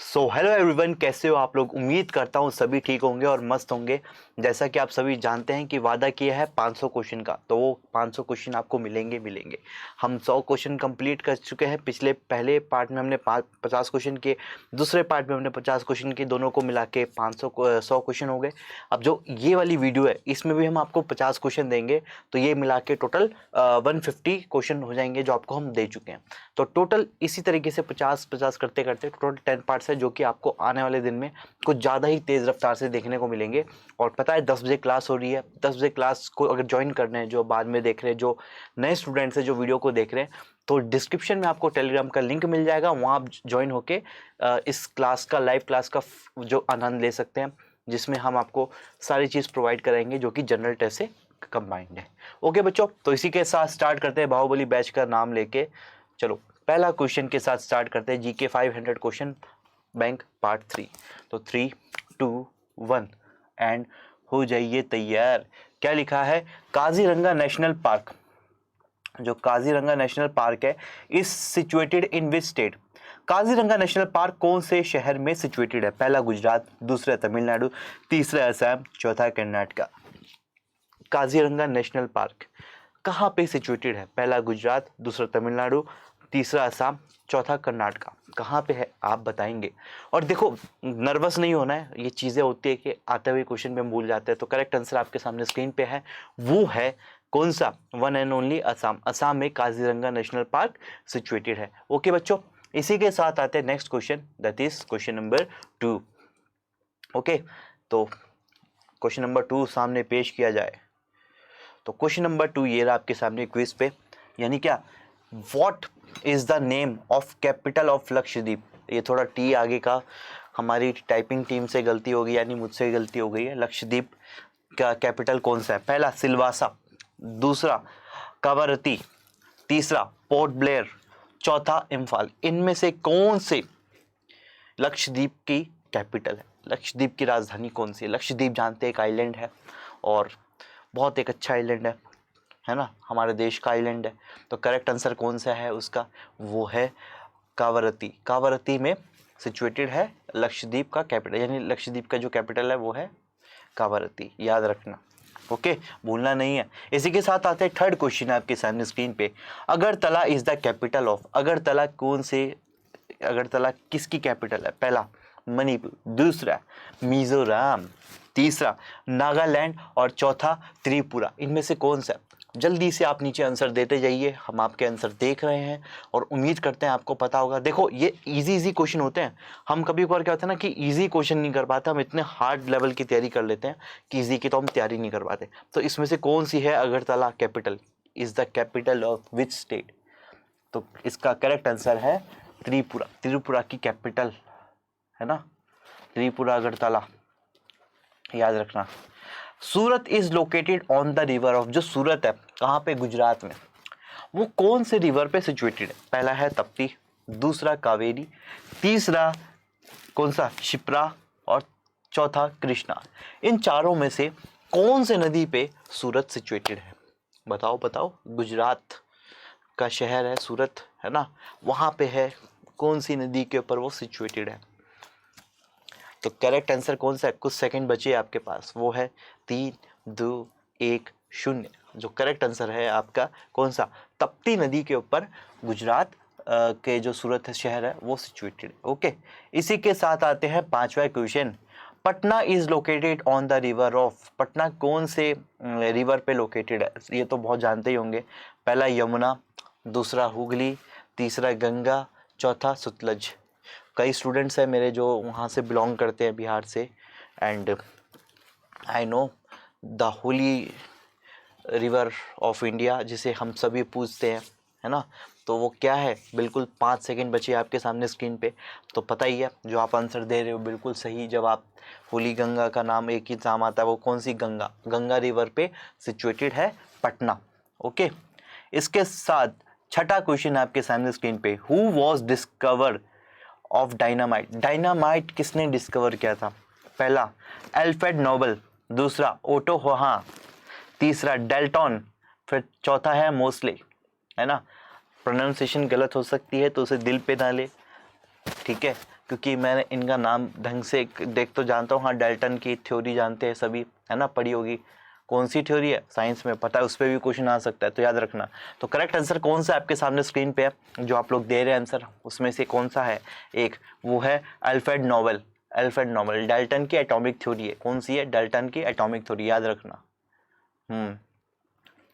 So hello everyone, कैसे हो आप लोग। उम्मीद करता हूँ सभी ठीक होंगे और मस्त होंगे। जैसा कि आप सभी जानते हैं कि वादा किया है 500 क्वेश्चन का, तो वो 500 क्वेश्चन आपको मिलेंगे। हम 100 क्वेश्चन कंप्लीट कर चुके हैं। पहले पार्ट में हमने 50 क्वेश्चन किए, दूसरे पार्ट में हमने 50 क्वेश्चन किए, दोनों को मिला के 100 क्वेश्चन हो गए। अब जो ये वाली वीडियो है इसमें भी हम आपको 50 क्वेश्चन देंगे, तो ये मिला के टोटल 150 क्वेश्चन हो जाएंगे जो आपको हम दे चुके हैं। तो टोटल इसी तरीके से 50-50 करते करते टोटल 10 पार्ट्स है, जो कि आपको आने वाले दिन में कुछ ज़्यादा ही तेज़ रफ्तार से देखने को मिलेंगे। और पता है 10 बजे क्लास हो रही है। 10 बजे क्लास को अगर ज्वाइन करना है, जो बाद में देख रहे हैं, जो नए स्टूडेंट्स हैं जो वीडियो को देख रहे हैं, तो डिस्क्रिप्शन में आपको टेलीग्राम का लिंक मिल जाएगा। वहाँ आप ज्वाइन होके इस क्लास का, लाइव क्लास का जो आनंद ले सकते हैं, जिसमें हम आपको सारी चीज़ प्रोवाइड करेंगे जो कि जनरल टेस्ट से कंबाइंड है। ओके बच्चों, तो इसी के साथ स्टार्ट करते हैं बाहुबली बैच का नाम लेके। चलो पहला क्वेश्चन के साथ स्टार्ट करते हैं। GK 500 question bank part 3। तो 3, 2, 1 एंड हो जाइए तैयार। क्या लिखा है? काजीरंगा नेशनल पार्क, जो काजीरंगा नेशनल पार्क है, is situated in which state? Kaziranga national park कौन से शहर में सिचुएटेड है? पहला गुजरात, दूसरा तमिलनाडु, तीसरा असम, चौथा कर्नाटका। काजीरंगा नेशनल पार्क कहाँ पे सिचुएटेड है? पहला गुजरात, दूसरा तमिलनाडु, तीसरा असम, चौथा कर्नाटका। कहाँ पे है आप बताएंगे। और देखो, नर्वस नहीं होना है। ये चीज़ें होती है कि आते हुए क्वेश्चन में हम भूल जाते हैं। तो करेक्ट आंसर आपके सामने स्क्रीन पे है, वो है कौन सा? One and only Assam. Assam में काजीरंगा नेशनल पार्क सिचुएटेड है। ओके बच्चों, इसी के साथ आते हैं next question, that is question number 2। Okay, तो क्वेश्चन नंबर 2 सामने पेश किया जाए। तो क्वेश्चन नंबर 2 ये रहा आपके सामने क्विज पे, यानी क्या? What is the name of capital of Lakshadweep? ये थोड़ा टी आगे का हमारी टाइपिंग टीम से गलती हो गई, यानी मुझसे गलती हो गई है। लक्षद्वीप का कैपिटल कौन सा है? पहला सिलवासा, दूसरा कवरत्ती, तीसरा पोर्ट ब्लेयर, चौथा इम्फाल। इनमें से कौन से लक्षद्वीप की कैपिटल है? लक्षद्वीप की राजधानी कौन सी है? लक्षद्वीप जानते हैं एक आइलैंड है, और बहुत एक अच्छा आइलैंड है ना, हमारे देश का आइलैंड है। तो करेक्ट आंसर कौन सा है उसका? वो है कावरत्ती। कावरत्ती में सिचुएटेड है लक्षद्वीप का कैपिटल, यानी लक्षद्वीप का जो कैपिटल है वो है कावरत्ती, याद रखना। ओके, भूलना नहीं है। इसी के साथ आते हैं थर्ड क्वेश्चन आपके सामने स्क्रीन पे। Agartala is the capital of? Agartala कौन से, अगरतला किसकी कैपिटल है? पहला मणिपुर, दूसरा मिजोरम, तीसरा नागालैंड और चौथा त्रिपुरा। इनमें से कौन सा? जल्दी से आप नीचे आंसर देते जाइए, हम आपके आंसर देख रहे हैं और उम्मीद करते हैं आपको पता होगा। देखो, ये इजी क्वेश्चन होते हैं। हम कभी कभार क्या होता है ना कि इजी क्वेश्चन नहीं कर पाते, हम इतने हार्ड लेवल की तैयारी कर लेते हैं कि इजी की तो हम तैयारी नहीं कर पाते। तो इसमें से कौन सी है Agartala capital? Is the capital of which state? तो इसका करेक्ट आंसर है त्रिपुरा। त्रिपुरा की कैपिटल है ना, त्रिपुरा अगरतला, याद रखना। Surat is located on the river of? जो सूरत है कहाँ पे? गुजरात में। वो कौन से रिवर पे सिचुएटेड है? पहला है तप्ती, दूसरा कावेरी, तीसरा कौन सा? शिप्रा, और चौथा कृष्णा। इन चारों में से कौन से नदी पे सूरत सिचुएटेड है? बताओ बताओ। गुजरात का शहर है सूरत, है ना, वहाँ पे है। कौन सी नदी के ऊपर वो सिचुएटेड है? तो करेक्ट आंसर कौन सा है? कुछ सेकंड बचे आपके पास, वो है 3, 2, 1, 0। जो करेक्ट आंसर है आपका कौन सा? तप्ती नदी के ऊपर गुजरात के जो सूरत शहर है वो सिचुएटेड है। ओके, इसी के साथ आते हैं पांचवा question. Patna is located on the river of? Patna कौन से रिवर पे लोकेटेड है? ये तो बहुत जानते ही होंगे। पहला यमुना, दूसरा हुगली, तीसरा गंगा, चौथा सतलज। कई स्टूडेंट्स हैं मेरे जो वहाँ से बिलोंग करते हैं, बिहार से, and I know the Holi river of India, जिसे हम सभी पूछते हैं, है ना। तो वो क्या है? बिल्कुल 5 सेकंड बचे आपके सामने स्क्रीन पे, तो पता ही है जो आप आंसर दे रहे हो बिल्कुल सही। जब आप होली गंगा का नाम एक ही नाम आता है, वो कौन सी? गंगा। गंगा रिवर पे सिचुएटेड है पटना। ओके, इसके साथ छठा क्वेश्चन आपके सामने स्क्रीन पे। Who was discovered of dynamite? Dynamite किसने डिस्कवर किया था? पहला अल्फ्रेड नोबल, दूसरा ओटो होहा, तीसरा डेल्टन, फिर चौथा है मोस्ले, है ना। प्रोनाउंसिएशन गलत हो सकती है तो उसे दिल पे ना ले, ठीक है। क्योंकि मैंने इनका नाम ढंग से देख तो जानता हूँ। हाँ, डाल्टन की थ्योरी जानते हैं सभी, है ना, पढ़ी होगी। कौन सी थ्योरी है, साइंस में पता है, उस पर भी क्वेश्चन आ सकता है, तो याद रखना। तो करेक्ट आंसर कौन सा आपके सामने स्क्रीन पे है जो आप लोग दे रहे हैं आंसर, उसमें से कौन सा है एक, वो है Alfred Nobel. Alfred Nobel, Dalton की एटॉमिक थ्योरी है। कौन सी है, डाल्टन की एटॉमिक थ्योरी, याद रखना।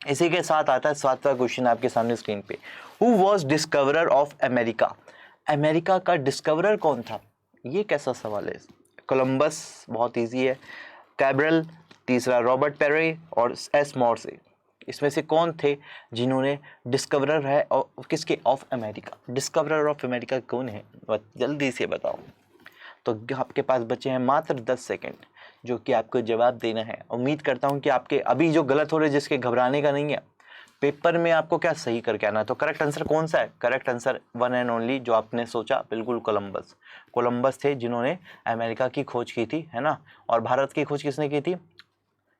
इसी के साथ आता है 7वां क्वेश्चन आपके सामने स्क्रीन पे। Who was discoverer of America? America का डिस्कवरर कौन था? ये कैसा सवाल है। कोलंबस, बहुत इजी है। कैब्रल, तीसरा रॉबर्ट पेरे और एस मॉर्से। इसमें से कौन थे जिन्होंने डिस्कवरर है और किसके, of America? Discoverer of America कौन है, जल्दी से बताओ। तो आपके पास बचे हैं मात्र 10 सेकंड, जो कि आपको जवाब देना है। उम्मीद करता हूं कि आपके अभी जो गलत हो रहे, जिसके घबराने का नहीं है, पेपर में आपको क्या सही करके आना है। तो करेक्ट आंसर कौन सा है? Correct answer one and only जो आपने सोचा, बिल्कुल कोलंबस। कोलंबस थे जिन्होंने अमेरिका की खोज की थी, है ना। और भारत की खोज किसने की थी?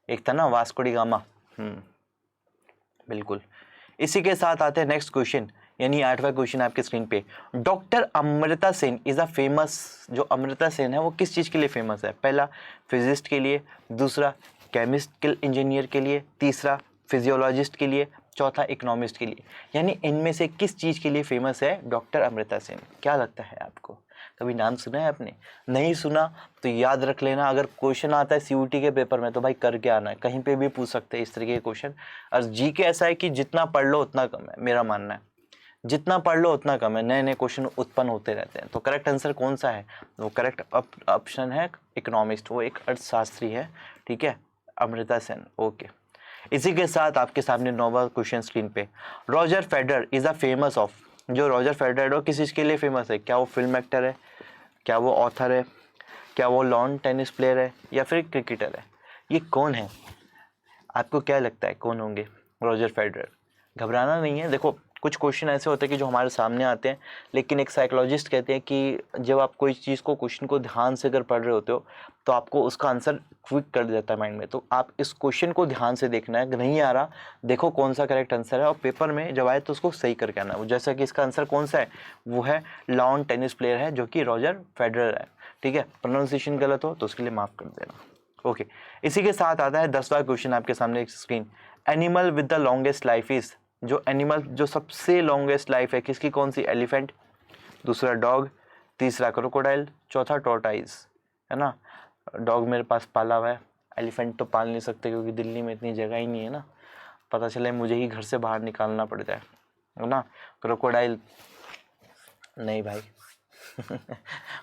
एक था ना, वास्को डी गामा। बिल्कुल। इसी के साथ आते हैं नेक्स्ट क्वेश्चन, यानी 8वां क्वेश्चन आपके स्क्रीन पे। Doctor Amrita Sen is a famous, जो अमृता सेन है वो किस चीज़ के लिए फेमस है? पहला फिजिस्ट के लिए, दूसरा केमिकल इंजीनियर के लिए, तीसरा फिजियोलॉजिस्ट के लिए, चौथा इकोनॉमिस्ट के लिए। यानी इनमें से किस चीज़ के लिए फेमस है डॉक्टर अमृता सेन? क्या लगता है आपको? कभी नाम सुना है आपने? नहीं सुना तो याद रख लेना। अगर क्वेश्चन आता है सीयूटी के पेपर में तो भाई करके आना है, कहीं पे भी पूछ सकते हैं इस तरीके के क्वेश्चन। और जीके ऐसा है कि जितना पढ़ लो उतना कम है, मेरा मानना है। जितना पढ़ लो उतना कम है, नए नए क्वेश्चन उत्पन्न होते रहते हैं। तो करेक्ट आंसर कौन सा है? वो करेक्ट ऑप्शन है इकोनॉमिस्ट, वो एक अर्थशास्त्री है, ठीक है, अमृता सेन। ओके। इसी के साथ आपके सामने 9वां क्वेश्चन स्क्रीन पे। Roger Federer is a famous of, जो रॉजर फेडरर किस चीज़ के लिए फेमस है? क्या वो फिल्म एक्टर है, क्या वो ऑथर है, क्या वो लॉन टेनिस प्लेयर है, या फिर क्रिकेटर है? ये कौन है? आपको क्या लगता है कौन होंगे रॉजर फेडरर? घबराना नहीं है। देखो, कुछ क्वेश्चन ऐसे होते हैं कि जो हमारे सामने आते हैं, लेकिन एक साइकोलॉजिस्ट कहते हैं कि जब आप कोई चीज़ को, क्वेश्चन को ध्यान से अगर पढ़ रहे होते हो तो आपको उसका आंसर क्विक कर देता है माइंड में। तो आप इस क्वेश्चन को ध्यान से देखना है, नहीं आ रहा देखो कौन सा करेक्ट आंसर है, और पेपर में जब आए तो उसको सही करके आना है। जैसा कि इसका आंसर कौन सा है, वो है लॉन टेनिस प्लेयर है, जो कि रॉजर फेडरर है, ठीक है। प्रोनाउंसिएशन गलत हो तो उसके लिए माफ़ कर देना। ओके। इसी के साथ आता है 10वां क्वेश्चन आपके सामने एक screen. Animal with the longest life is, जो एनिमल जो सबसे लॉन्गेस्ट लाइफ है किसकी, कौन सी? एलिफेंट, दूसरा डॉग, तीसरा क्रोकोडाइल, चौथा टॉर्टाइज, है ना। डॉग मेरे पास पाला हुआ है, एलिफेंट तो पाल नहीं सकते क्योंकि दिल्ली में इतनी जगह ही नहीं है ना, पता चले मुझे ही घर से बाहर निकालना पड़ जाए, है ना। क्रोकोडाइल नहीं भाई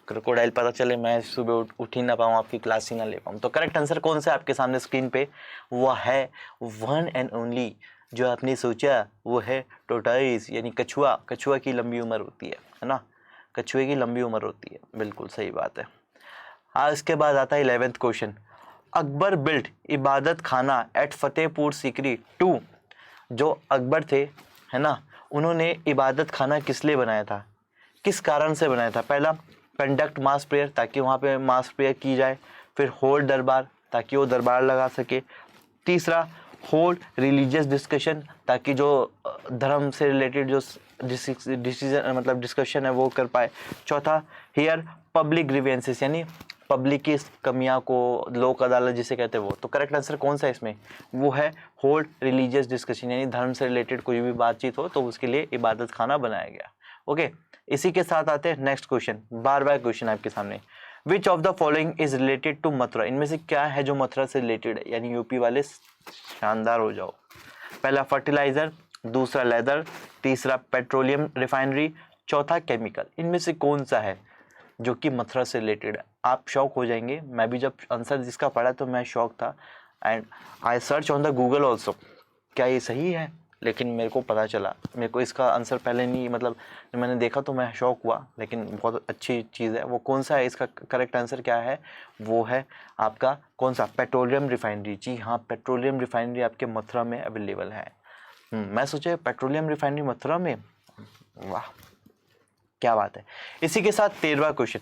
क्रोकोडाइल पता चले मैं सुबह उठ ही ना पाऊँ, आपकी क्लास ही ना ले पाऊँ। तो करेक्ट आंसर कौन सा है आपके सामने स्क्रीन पे? वो है वन एंड ओनली, जो आपने सोचा वो है टोर्टोइज, यानी कछुआ। कछुआ की लंबी उम्र होती है ना, कछुए की लंबी उम्र होती है, बिल्कुल सही बात है। हाँ, इसके बाद आता है 11वां क्वेश्चन। अकबर बिल्ट इबादत खाना एट फतेहपुर सीकरी 2, जो अकबर थे, है ना, उन्होंने इबादत खाना किस लिए बनाया था, किस कारण से बनाया था? पहला कंडक्ट मास प्रेयर, ताकि वहाँ पे मास प्रेयर की जाए, फिर होल्ड दरबार, ताकि वो दरबार लगा सके, तीसरा होल्ड रिलीजियस डिस्कशन, ताकि जो धर्म से रिलेटेड जो डिसीजन मतलब डिस्कशन है वो कर पाए, चौथा हियर पब्लिक ग्रीवेंसेस, यानी पब्लिक की कमियां को, लोक अदालत जिसे कहते हैं वो। तो करेक्ट आंसर कौन सा है इसमें? वो है होल्ड रिलीजियस डिस्कशन, यानी धर्म से रिलेटेड कोई भी बातचीत हो तो उसके लिए इबादत खाना बनाया गया। ओके। इसी के साथ आते हैं नेक्स्ट क्वेश्चन, 12वां क्वेश्चन आपके सामने। Which of the following is related to Mathura, इनमें से क्या है जो मथुरा से रिलेटेड है? यानी यूपी वाले शानदार हो जाओ। पहला फर्टिलाइजर, दूसरा लेदर, तीसरा पेट्रोलियम रिफाइनरी, चौथा केमिकल। इनमें से कौन सा है जो कि मथुरा से रिलेटेड है? आप शॉक हो जाएंगे, मैं भी जब आंसर जिसका पढ़ा तो मैं शॉक था, and I search on the Google also क्या ये सही है, लेकिन मेरे को पता चला, मेरे को इसका आंसर पहले नहीं, मतलब मैंने देखा तो मैं शॉक हुआ, लेकिन बहुत अच्छी चीज़ है। वो कौन सा है, इसका करेक्ट आंसर क्या है? वो है आपका कौन सा? Petroleum refinery. जी हाँ, पेट्रोलियम रिफाइनरी आपके मथुरा में अवेलेबल है। मैं सोचा पेट्रोलियम रिफाइनरी मथुरा में, वाह क्या बात है। इसी के साथ 13वां क्वेश्चन।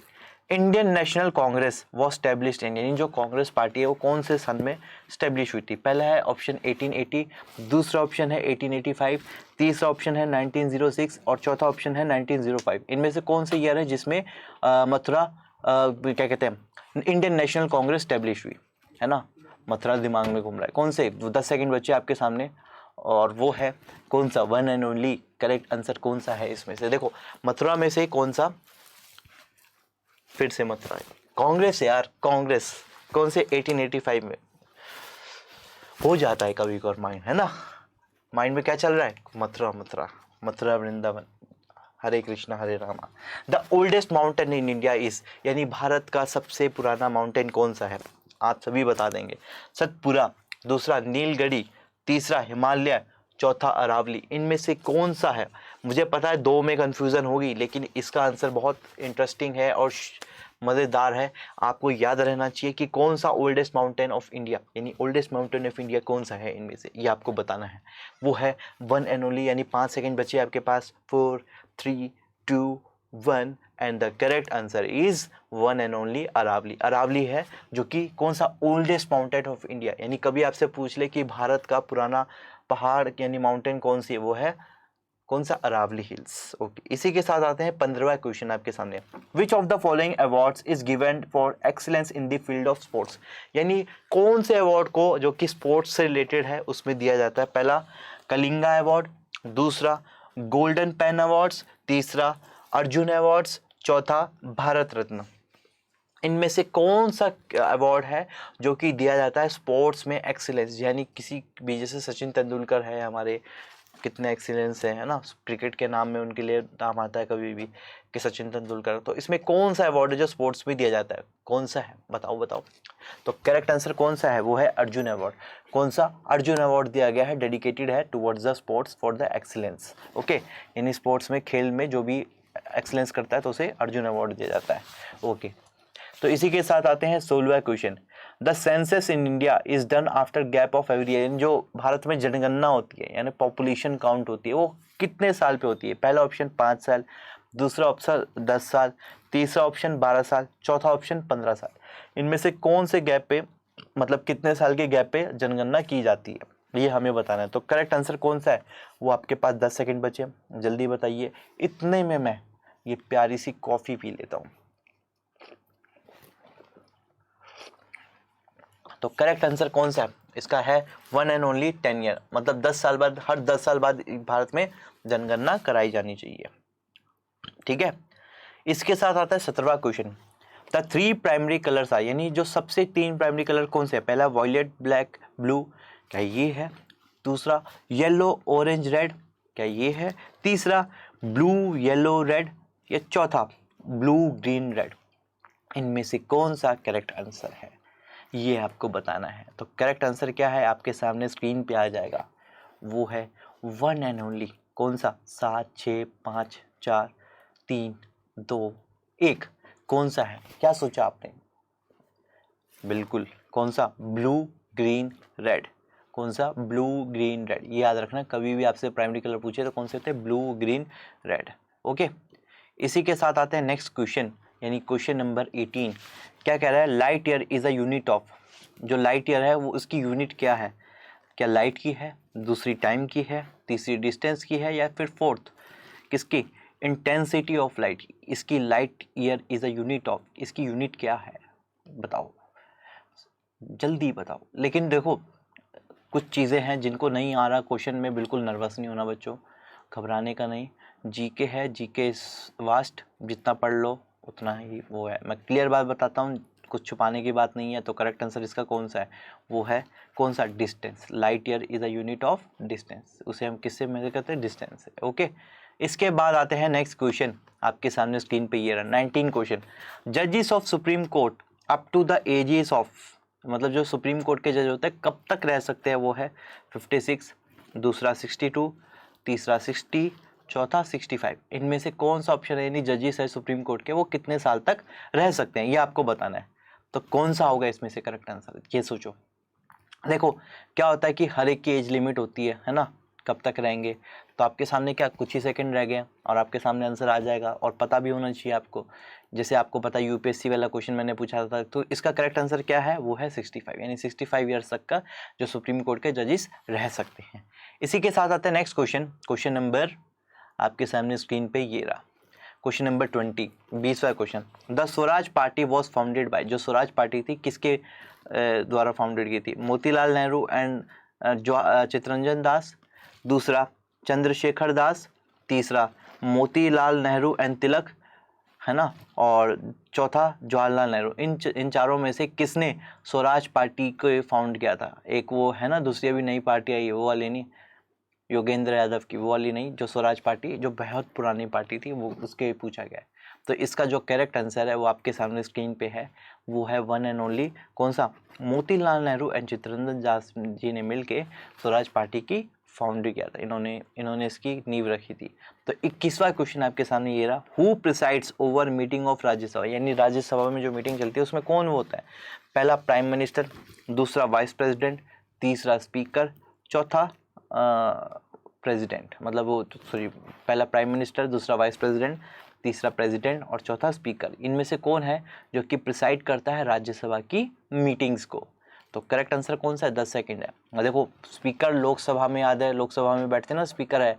इंडियन नेशनल कांग्रेस वो स्टैब्लिश्ड इन, यानी जो कांग्रेस पार्टी है वो कौन से सन में स्टैब्लिश हुई थी? पहला है ऑप्शन 1880, दूसरा ऑप्शन है 1885, तीसरा ऑप्शन है 1906 और चौथा ऑप्शन है 1905। इनमें से कौन से ईयर है जिसमें मथुरा क्या कहते हैं इंडियन नेशनल कांग्रेस स्टैब्लिश हुई, है ना? मथुरा दिमाग में घूम रहा है, कौन से? 10 सेकंड बच्चे आपके सामने, और वो है कौन सा? One and only correct answer कौन सा है इसमें से? देखो मथुरा में से कौन सा, फिर से मथुरा है कांग्रेस यार, कांग्रेस कौन से? 1885 में हो जाता है कभी कभार माइंड, है ना? माइंड में क्या चल रहा है? Mathura Mathura Mathura Vrindavan, Hare Krishna Hare Rama. The oldest mountain in India is, यानी भारत का सबसे पुराना माउंटेन कौन सा है? आप सभी बता देंगे। सतपुरा, दूसरा नीलगिरी, तीसरा हिमालय, चौथा अरावली। इनमें से कौन सा है? मुझे पता है दो में कंफ्यूजन होगी, लेकिन इसका आंसर बहुत इंटरेस्टिंग है और मज़ेदार है। आपको याद रहना चाहिए कि कौन सा ओल्डेस्ट माउंटेन ऑफ इंडिया, यानी ओल्डेस्ट माउंटेन ऑफ इंडिया कौन सा है इनमें से, ये आपको बताना है। वो है वन एंड ओनली, यानी 5 सेकंड बचे आपके पास। 4 3 2 1 and the correct answer is one and only Aravalli. Aravalli है जो कि कौन सा? Oldest mountain of India. यानी कभी आपसे पूछ ले कि भारत का पुराना पहाड़ यानी माउंटेन कौन सी है, वो है कौन सा? अरावली हिल्स। ओके, इसी के साथ आते हैं 15वां क्वेश्चन आपके सामने। Which of the following awards is given for excellence in the field of sports, यानी कौन से अवार्ड को जो कि स्पोर्ट्स से रिलेटेड है उसमें दिया जाता है? पहला कलिंगा अवार्ड, दूसरा गोल्डन पेन अवार्ड्स, तीसरा अर्जुन अवार्ड्स, चौथा भारत रत्न। इनमें से कौन सा अवार्ड है जो कि दिया जाता है स्पोर्ट्स में एक्सीलेंस, यानी किसी भी, जैसे सचिन तेंदुलकर है हमारे, कितने एक्सीलेंस है ना? क्रिकेट के नाम में उनके लिए नाम आता है कभी भी कि सचिन तेंदुलकर। तो इसमें कौन सा अवार्ड है जो स्पोर्ट्स में दिया जाता है? कौन सा है? बताओ बताओ। तो करेक्ट आंसर कौन सा है? वो है अर्जुन अवार्ड। कौन सा? अर्जुन अवार्ड दिया गया है, डेडिकेटेड है towards the sports for the excellence. Okay, यानी स्पोर्ट्स में, खेल में जो भी एक्सीलेंस करता है तो उसे अर्जुन अवार्ड दिया जाता है। ओके, तो इसी के साथ आते हैं 16वां question. The census in India is done after gap of every year, जो भारत में जनगणना होती है यानी पॉपुलेशन काउंट होती है, वो कितने साल पे होती है? पहला ऑप्शन 5 साल, दूसरा ऑप्शन 10 साल, तीसरा ऑप्शन 12 साल, चौथा ऑप्शन 15 साल। इनमें से कौन से गैप पे, मतलब कितने साल के गैप पे जनगणना की जाती है, ये हमें बताना है। तो करेक्ट आंसर कौन सा है? वो आपके पास 10 सेकेंड बचे, जल्दी बताइए। इतने में मैं ये प्यारी सी कॉफ़ी पी लेता हूँ। तो करेक्ट आंसर कौन सा है इसका? है वन एंड ओनली 10 ईयर, मतलब 10 साल बाद, हर 10 साल बाद भारत में जनगणना कराई जानी चाहिए। ठीक है, इसके साथ आता है 17वां question. The 3 primary colours are, यानी जो सबसे 3 प्राइमरी कलर कौन से है? पहला वॉयलेट ब्लैक ब्लू, क्या ये है? दूसरा येलो ऑरेंज रेड, क्या ये है? तीसरा ब्लू येलो रेड, या चौथा ब्लू ग्रीन रेड। इनमें से कौन सा करेक्ट आंसर है, ये आपको बताना है। तो करेक्ट आंसर क्या है? आपके सामने स्क्रीन पे आ जाएगा। वो है वन एंड ओनली कौन सा? 7 6 5 4 3 2 1। कौन सा है? क्या सोचा आपने? बिल्कुल, कौन सा? Blue green red. कौन सा? Blue green red. ये याद रखना, कभी भी आपसे प्राइमरी कलर पूछे तो कौन से होते हैं? Blue green red. ओके, इसी के साथ आते हैं नेक्स्ट क्वेश्चन, यानी क्वेश्चन नंबर 18। क्या कह रहा है? Light year is a unit of, जो लाइट ईयर है वो उसकी यूनिट क्या है? क्या लाइट की है, दूसरी टाइम की है, तीसरी डिस्टेंस की है, या फिर फोर्थ किसकी? Intensity of light. इसकी light year is a unit of, इसकी यूनिट क्या है? बताओ, जल्दी बताओ। लेकिन देखो कुछ चीज़ें हैं जिनको नहीं आ रहा क्वेश्चन में, बिल्कुल नर्वस नहीं होना बच्चों, घबराने का नहीं। जीके है, जीके वास्ट, जितना पढ़ लो उतना ही वो है। मैं क्लियर बात बताता हूँ, कुछ छुपाने की बात नहीं है। तो करेक्ट आंसर इसका कौन सा है? वो है कौन सा? Distance. Light year is a unit of distance, उसे हम किससे मेजर करते हैं? डिस्टेंस से। ओके, इसके बाद आते हैं नेक्स्ट क्वेश्चन, आपके सामने स्क्रीन पे ये रहा 19 क्वेश्चन। जजेस of supreme court up to the ages of, मतलब जो सुप्रीम कोर्ट के जज होते हैं कब तक रह सकते हैं? वो है 56, दूसरा 62, तीसरा 60, चौथा 65। इनमें से कौन सा ऑप्शन है, यानी जजेस है सुप्रीम कोर्ट के, वो कितने साल तक रह सकते हैं, ये आपको बताना है। तो कौन सा होगा इसमें से करेक्ट आंसर, ये सोचो। देखो क्या होता है कि हर एक की एज लिमिट होती है ना? कब तक रहेंगे। तो आपके सामने क्या कुछ ही सेकंड रह गए और आपके सामने आंसर आ जाएगा, और पता भी होना चाहिए आपको। जैसे आपको पता यूपीएससी वाला क्वेश्चन मैंने पूछा था, तो इसका करेक्ट आंसर क्या है, वो है 65, यानी 65 ईयर्स तक का जो सुप्रीम कोर्ट के जजेस रह सकते हैं। इसी के साथ आते हैं नेक्स्ट क्वेश्चन। क्वेश्चन नंबर आपके सामने स्क्रीन पे ये रहा, क्वेश्चन नंबर 20, 20वां question. The Swaraj party was founded by, जो स्वराज पार्टी थी किसके द्वारा फाउंडेड की थी, मोतीलाल नेहरू एंड चित्तरंजन दास, दूसरा चंद्रशेखर दास, तीसरा मोतीलाल नेहरू एंड तिलक, है ना, और चौथा जवाहरलाल नेहरू। इन चारों में से किसने स्वराज पार्टी को फाउंड किया था। एक वो है ना, दूसरी अभी नई पार्टी आई है वो वाली नहीं, योगेंद्र यादव की वो वाली नहीं, जो स्वराज पार्टी जो बहुत पुरानी पार्टी थी वो उसके पूछा गया है। तो इसका जो करेक्ट आंसर है वो आपके सामने स्क्रीन पे है, वो है वन एंड ओनली कौन सा, मोतीलाल नेहरू एंड चित्तरंजन दास जी ने मिलके स्वराज पार्टी की फाउंड किया था, इन्होंने इसकी नींव रखी थी। तो 21वां क्वेश्चन आपके सामने ये रहा, who presides over meeting of Rajya Sabha, यानी राज्यसभा में जो मीटिंग चलती है उसमें कौन वो होता है। पहला प्राइम मिनिस्टर, दूसरा वाइस प्रेसिडेंट, तीसरा स्पीकर, चौथा प्रेसिडेंट, मतलब वो सॉरी, पहला प्राइम मिनिस्टर, दूसरा वाइस प्रेसिडेंट, तीसरा प्रेसिडेंट और चौथा स्पीकर। इनमें से कौन है जो कि प्रिसाइड करता है राज्यसभा की मीटिंग्स को। तो करेक्ट आंसर कौन सा है, 10 सेकंड है। और देखो स्पीकर लोकसभा में याद है, लोकसभा में बैठते हैं ना स्पीकर है,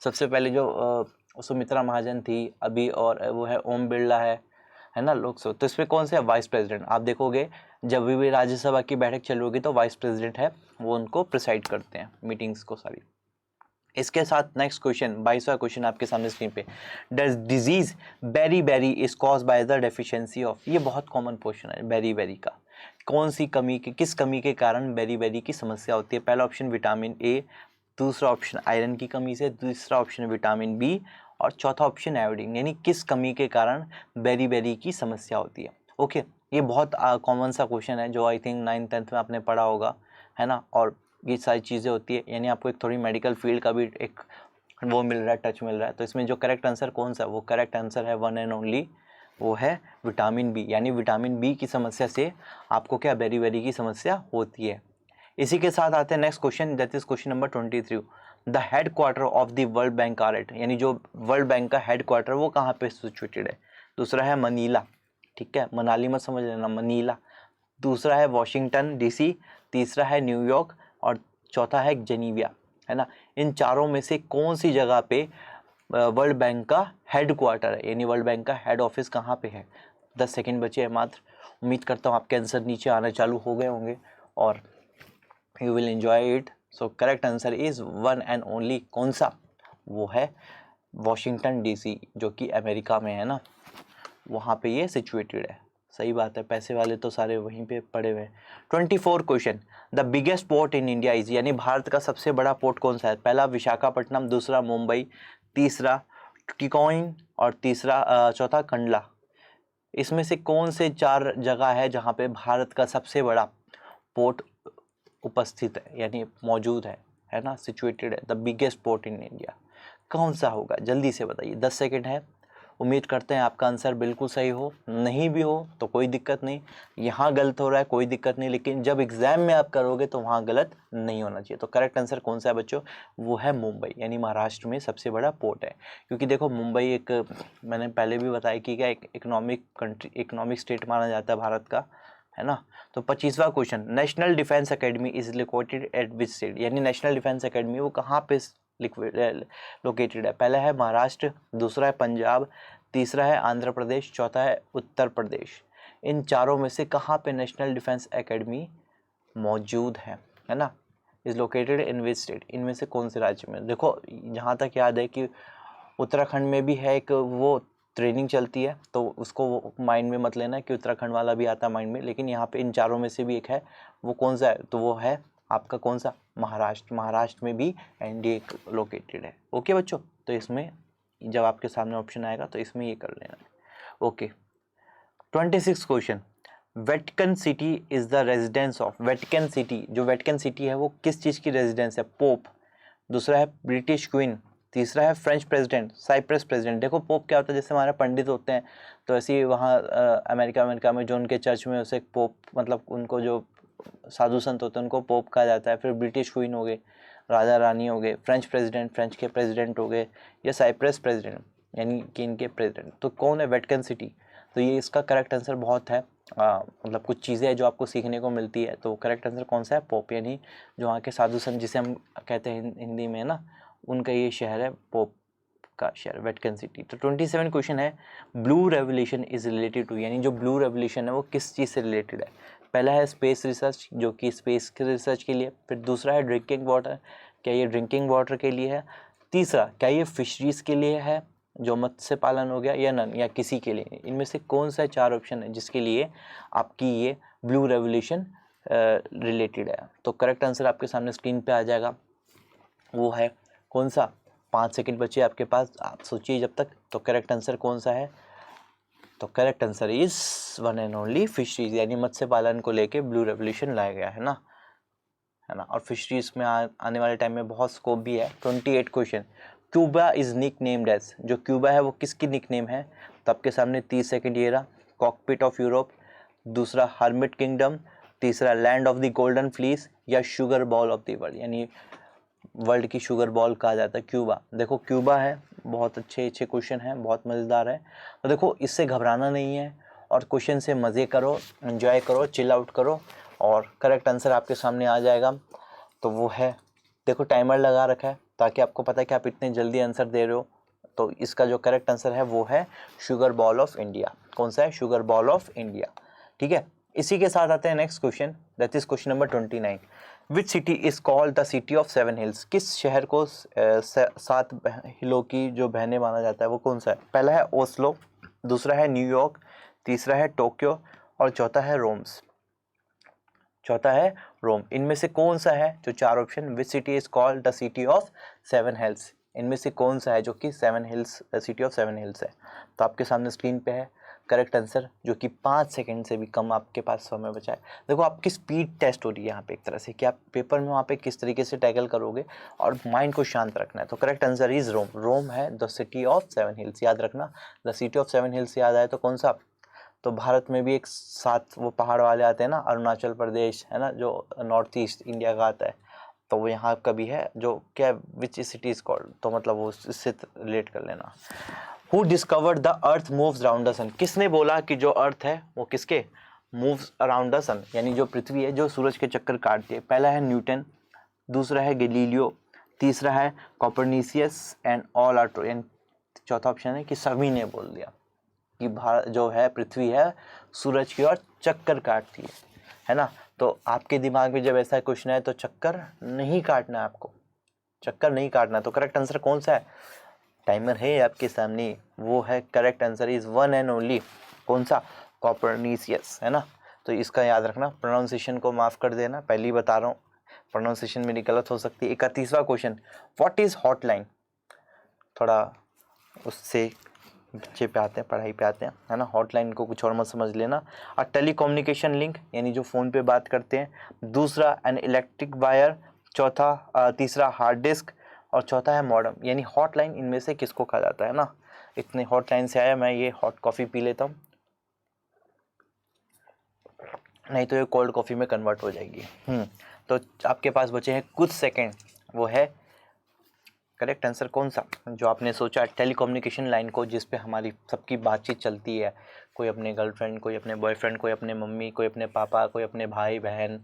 सबसे पहले जो सुमित्रा महाजन थी अभी, और वो है ओम बिरला है ना लोकसभा। तो इसमें कौन सा है, वाइस प्रेसिडेंट। आप देखोगे जब भी राज्यसभा की बैठक चल रही होगी तो वाइस प्रेसिडेंट है वो उनको प्रिसाइड करते हैं मीटिंग्स को सारी। इसके साथ नेक्स्ट क्वेश्चन 22वां क्वेश्चन आपके सामने स्क्रीन पे, does disease beriberi is cause by the deficiency of, ये बहुत कॉमन क्वेश्चन है बेरी बेरी का, कौन सी कमी के, किस कमी के कारण बेरी बेरी की समस्या होती है। पहला ऑप्शन विटामिन ए, दूसरा ऑप्शन आयरन की कमी से, तीसरा ऑप्शन विटामिन बी और चौथा ऑप्शन आयोडीन, यानी किस कमी के कारण बेरी बेरी की समस्या होती है। ओके, ये बहुत कॉमन सा क्वेश्चन है जो आई थिंक 9th-10th में आपने पढ़ा होगा, है ना, और ये सारी चीज़ें होती है, यानी आपको एक थोड़ी मेडिकल फील्ड का भी एक वो मिल रहा है, टच मिल रहा है। तो इसमें जो करेक्ट आंसर कौन सा है, वो करेक्ट आंसर है वन एंड ओनली, वो है विटामिन बी, यानी विटामिन बी की समस्या से आपको क्या बेरी बेरी की समस्या होती है। इसी के साथ आते हैं next question, that is question number 23, the headquarter of the world bank are at, यानी जो वर्ल्ड बैंक का हेड क्वार्टर वो कहाँ पे सिचुएटेड है। दूसरा है मनीला, ठीक है, मनाली मत समझ लेना, मनीला। दूसरा है वॉशिंगटन डीसी, तीसरा है न्यूयॉर्क और चौथा है जेनीविया, है ना। इन चारों में से कौन सी जगह पे वर्ल्ड बैंक का हेड क्वार्टर है, यानी वर्ल्ड बैंक का हेड ऑफिस कहाँ पे है। 10 सेकंड बचे हैं मात्र, उम्मीद करता हूँ आपके आंसर नीचे आना चालू हो गए होंगे और you will enjoy it. So correct answer is one and only कौन सा, वो है वॉशिंगटन डीसी, जो कि अमेरिका में है ना, वहाँ पे ये सिचुएटेड है। सही बात है, पैसे वाले तो सारे वहीं पे पड़े हुए हैं। 24 question, the biggest port in India is, यानी भारत का सबसे बड़ा पोर्ट कौन सा है। पहला विशाखापट्टनम, दूसरा मुंबई, तीसरा टिकोइन और चौथा कंडला। इसमें से कौन से चार जगह है जहाँ पे भारत का सबसे बड़ा पोर्ट उपस्थित है, यानी मौजूद है ना, सिचुएटेड है, the biggest port in India, कौन सा होगा, जल्दी से बताइए, 10 सेकंड है। उम्मीद करते हैं आपका आंसर बिल्कुल सही हो, नहीं भी हो तो कोई दिक्कत नहीं, यहाँ गलत हो रहा है कोई दिक्कत नहीं, लेकिन जब एग्जाम में आप करोगे तो वहाँ गलत नहीं होना चाहिए। तो करेक्ट आंसर कौन सा है बच्चों, वो है मुंबई, यानी महाराष्ट्र में सबसे बड़ा पोर्ट है। क्योंकि देखो मुंबई एक, मैंने पहले भी बताया कि क्या एक इकोनॉमिक स्टेट माना जाता है भारत का, है ना। तो 25वां question, national defence academy is located at which state, यानी नेशनल डिफेंस एकेडमी वो कहाँ पे लोकेटेड है। पहला है महाराष्ट्र, दूसरा है पंजाब, तीसरा है आंध्र प्रदेश, चौथा है उत्तर प्रदेश। इन चारों में से कहाँ पे नेशनल डिफेंस एकेडमी मौजूद है ना, is located in which state, इनमें से कौन से राज्य में। देखो जहाँ तक याद है कि उत्तराखंड में भी है एक वो ट्रेनिंग चलती है, तो उसको माइंड में मत लेना कि उत्तराखंड वाला भी आता है माइंड में, लेकिन यहाँ पे इन चारों में से भी एक है, वो कौन सा है, तो वो है आपका कौन सा, महाराष्ट्र में भी एनडीए लोकेटेड है। ओके बच्चों, तो इसमें जब आपके सामने ऑप्शन आएगा तो इसमें ये कर लेना। Okay, 26 question, Vatican city is the residence of, Vatican city, जो वेटिकन सिटी है वो किस चीज़ की रेजिडेंस है, पोप, दूसरा है ब्रिटिश क्वीन, तीसरा है फ्रेंच प्रेसिडेंट, साइप्रस प्रेसिडेंट। देखो पोप क्या होता है, जैसे हमारे पंडित होते हैं तो ऐसे ही वहाँ अमेरिका में जो उनके चर्च में उसे पोप, मतलब उनको जो साधु संत होते हैं उनको पोप कहा जाता है। फिर ब्रिटिश क्वीन हो गए, राजा रानी हो गए, फ्रेंच प्रेसिडेंट, फ्रेंच के प्रेसिडेंट हो गए, या साइप्रस प्रेसिडेंट यानी कि इनके प्रेसिडेंट। तो कौन है वेटिकन सिटी? तो ये इसका करेक्ट आंसर बहुत है, मतलब कुछ चीज़ें हैं जो आपको सीखने को मिलती है। तो करेक्ट आंसर कौन सा है? पोप, यानी जो वहाँ के साधु संत जिसे हम कहते हैं हिंदी में ना, उनका ये शहर है, पोप का शहर वेटिकन सिटी। तो 27 क्वेश्चन है, blue revolution is related to, यानी जो ब्लू रेवोल्यूशन है वो किस चीज़ से रिलेटेड है? पहला है स्पेस रिसर्च, जो कि स्पेस के रिसर्च के लिए। फिर दूसरा है ड्रिंकिंग वाटर, क्या ये ड्रिंकिंग वाटर के लिए है? तीसरा, क्या ये फिशरीज के लिए है, जो मत्स्य पालन हो गया, या नन, या किसी के लिए? इनमें से कौन सा 4 ऑप्शन है जिसके लिए आपकी ये ब्लू रेवोल्यूशन रिलेटेड है? तो करेक्ट आंसर आपके सामने स्क्रीन पे आ जाएगा, वो है कौन सा? 5 सेकंड बचे आपके पास, आप सोचिए जब तक। तो करेक्ट आंसर कौन सा है? तो correct answer is one and only fisheries, यानी मत्स्य पालन को लेके ब्लू रेवोल्यूशन लाया गया है ना, है ना। और फिशरीज में आने वाले टाइम में बहुत स्कोप भी है। 28 question, Cuba is nicknamed as, जो क्यूबा है वो किसकी निक नेम है? तो आपके सामने 30 सेकंड ये रहा। कॉकपिट ऑफ यूरोप, दूसरा हर्मिट किंगडम, तीसरा land of the golden fleece, या sugar bowl of the world, यानी वर्ल्ड की शुगर बॉल कहा जाता है क्यूबा। देखो क्यूबा है, बहुत अच्छे क्वेश्चन हैं, बहुत मज़ेदार है। तो देखो इससे घबराना नहीं है, और क्वेश्चन से मज़े करो, एंजॉय करो, चिल आउट करो, और करेक्ट आंसर आपके सामने आ जाएगा। तो वो है, देखो टाइमर लगा रखा है ताकि आपको पता है कि आप इतने जल्दी आंसर दे रहे हो। तो इसका जो करेक्ट आंसर है वो है शुगर बॉल ऑफ इंडिया। कौन सा है? Sugar bowl of India. ठीक है, इसी के साथ आते हैं next question, that is question number 29। Which city is called the city of 7 hills? किस शहर को 7 हिलों की जो बहनें माना जाता है वो कौन सा है? पहला है ओस्लो, दूसरा है न्यूयॉर्क, तीसरा है टोक्यो, और चौथा है रोम्स। चौथा है रोम। इनमें से कौन सा है जो 4 option, which city is called the city of 7 hills, इनमें से कौन सा है जो कि 7 हिल्स, सिटी ऑफ 7 हिल्स है? तो आपके सामने स्क्रीन पे है करेक्ट आंसर, जो कि 5 सेकंड से भी कम आपके पास समय बचा है। देखो आपकी स्पीड टेस्ट हो रही है यहाँ पे एक तरह से, कि आप पेपर में वहाँ पे किस तरीके से टैकल करोगे और माइंड को शांत रखना है। तो करेक्ट आंसर इज रोम। रोम है द सिटी ऑफ 7 हिल्स, याद रखना। द सिटी ऑफ 7 हिल्स याद आए तो कौन सा? तो भारत में भी एक 7 वो पहाड़ वाले आते हैं ना, अरुणाचल प्रदेश है ना, जो नॉर्थ ईस्ट इंडिया का आता है, तो वो यहाँ का भी है, जो क्या विच सिटी इज कॉल्ड, तो मतलब वो इससे रिलेट कर लेना। Who discovered the earth moves around the sun? किसने बोला कि जो अर्थ है वो किसके मूव्स अराउंड द सन, यानी जो पृथ्वी है जो सूरज के चक्कर काटती है? पहला है न्यूटन, दूसरा है गैलीलियो, तीसरा है कॉपरनिसियस, एंड ऑल आर ट्रू, यानी चौथा ऑप्शन है कि सभी ने बोल दिया कि भारत जो है पृथ्वी है सूरज की ओर चक्कर काटती है ना। तो आपके दिमाग में जब ऐसा क्वेश्चन है तो चक्कर नहीं काटना है आपको, चक्कर नहीं काटना। तो करेक्ट आंसर कौन सा है? टाइमर है आपके सामने, वो है correct answer is one and only, कौन सा? कॉपरनिसियस, है ना। तो इसका याद रखना, प्रोनाउंसिएशन को माफ़ कर देना, पहले ही बता रहा हूँ प्रोनाउंसिएशन मेरी गलत हो सकती है। 31वां क्वेश्चन, व्हाट इज़ हॉटलाइन? थोड़ा उससे बच्चे पे आते हैं, पढ़ाई पे आते हैं, है ना। हॉटलाइन को कुछ और मत समझ लेना। और टेलीकम्युनिकेशन लिंक, यानी जो फ़ोन पे बात करते हैं। दूसरा एन इलेक्ट्रिक वायर, चौथा तीसरा हार्ड डिस्क, और चौथा है मॉडेम, यानी हॉटलाइन इनमें से किसको कहा जाता है ना। इतने हॉटलाइन से आया, मैं ये हॉट कॉफ़ी पी लेता हूँ, नहीं तो ये कोल्ड कॉफ़ी में कन्वर्ट हो जाएगी। तो आपके पास बचे हैं कुछ सेकेंड, वो है करेक्ट आंसर कौन सा जो आपने सोचा? टेलीकम्युनिकेशन लाइन को, जिस पे हमारी सबकी बातचीत चलती है, कोई अपने गर्लफ्रेंड, कोई अपने बॉयफ्रेंड, कोई अपने मम्मी, कोई अपने पापा, कोई अपने भाई बहन,